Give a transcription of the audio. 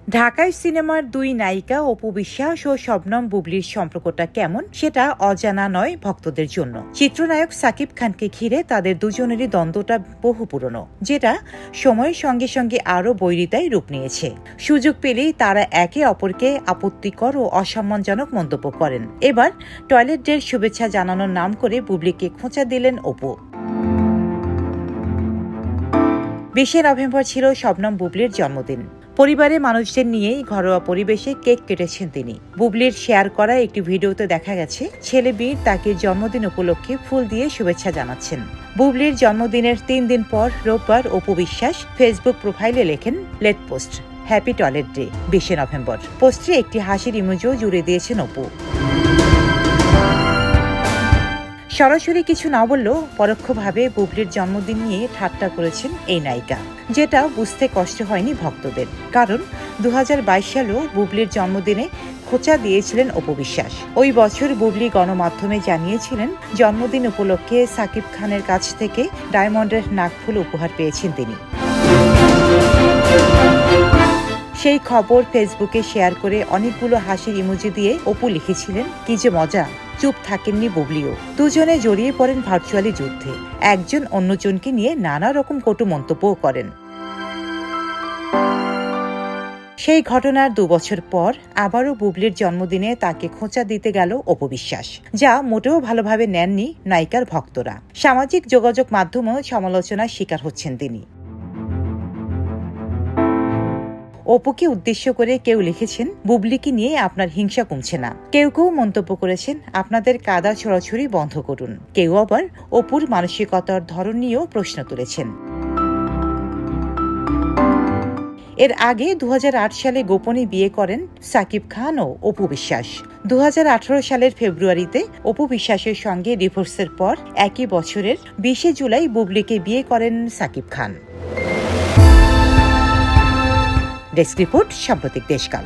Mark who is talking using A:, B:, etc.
A: ঢাকায় সিনেমার দুই নায়িকা অপু বিশ্বাস ও শবনম বুবলির সম্পর্কটা কেমন সেটা অজানা নয় ভক্তদের জন্য। চিত্রনায়ক সাকিব খানকে ঘিরে তাদের দুজনেরই দ্বন্দ্বটা বহু পুরনো, যেটা সময়ের সঙ্গে সঙ্গে আরও বৈরিতায় রূপ নিয়েছে। সুযোগ পেলেই তারা একে অপরকে আপত্তিকর ও অসম্মানজনক মন্তব্য করেন। এবার টয়লেট ডের শুভেচ্ছা জানানোর নাম করে বুবলিকে খোঁচা দিলেন অপু। 20 নভেম্বর ছিল শবনম বুবলির জন্মদিন। পরিবারের মানুষদের নিয়েই ঘরোয়া পরিবেশে কেক কেটেছেন তিনি। বুবলির শেয়ার করা একটি ভিডিওতে দেখা গেছে ছেলে বীর তাকে জন্মদিন উপলক্ষে ফুল দিয়ে শুভেচ্ছা জানাচ্ছেন। বুবলির জন্মদিনের 3 দিন পর রোববার অপু বিশ্বাস ফেসবুক প্রোফাইলে লেখেন late post happy toilet day 20 November. পোস্টে একটি হাসির ইমোজিও জুড়ে দিয়েছেন অপু। সরাসরি কিছু না বললেও পরোক্ষভাবে বুবলির জন্মদিন নিয়ে ঠাট্টা করেছেন এই নায়িকা, যেটা বুঝতে কষ্ট হয়নি ভক্তদের। কারণ 2022 সালেও বুবলির জন্মদিনে খোঁচা দিয়েছিলেন অপু বিশ্বাস। ওই বছর বুবলি গণমাধ্যমে জানিয়েছিলেন জন্মদিন উপলক্ষে সাকিব খানের কাছ থেকে ডায়মন্ডের নাকফুল উপহার পেয়েছেন তিনি। সেই খবর ফেসবুকে শেয়ার করে অনেকগুলো হাসির ইমোজি দিয়ে অপু লিখেছিলেন, কি যে মজা, চুপ থাকেননি বুবলিও। দুজনে জড়িয়ে পড়েন ভার্চুয়ালি যুদ্ধে, একজন অন্যজনকে নিয়ে নানা রকম কটু মন্তব্যও করেন। সেই ঘটনার 2 বছর পর আবারও বুবলির জন্মদিনে তাকে খোঁচা দিতে গেল অপু বিশ্বাস, যা মোটেও ভালোভাবে নেননি নায়িকার ভক্তরা। সামাজিক যোগাযোগ মাধ্যমেও সমালোচনার শিকার হচ্ছেন তিনি। অপুকে উদ্দেশ্য করে কেউ লিখেছেন, বুবলিকে নিয়ে আপনার হিংসা কমছে না। কেউ কেউ মন্তব্য করেছেন, আপনাদের কাদা ছড়াছড়ি বন্ধ করুন। কেউ আবার অপুর মানসিকতার ধরন নিয়েও প্রশ্ন তুলেছেন। এর আগে 2008 সালে গোপনে বিয়ে করেন সাকিব খান ও অপু বিশ্বাস। 2018 সালের ফেব্রুয়ারিতে অপু বিশ্বাসের সঙ্গে ডিভোর্সের পর একই বছরের 20 জুলাই বুবলিকে বিয়ে করেন সাকিব খান। ডেস্ক রিপোর্ট, সাম্প্রতিক দেশকাল।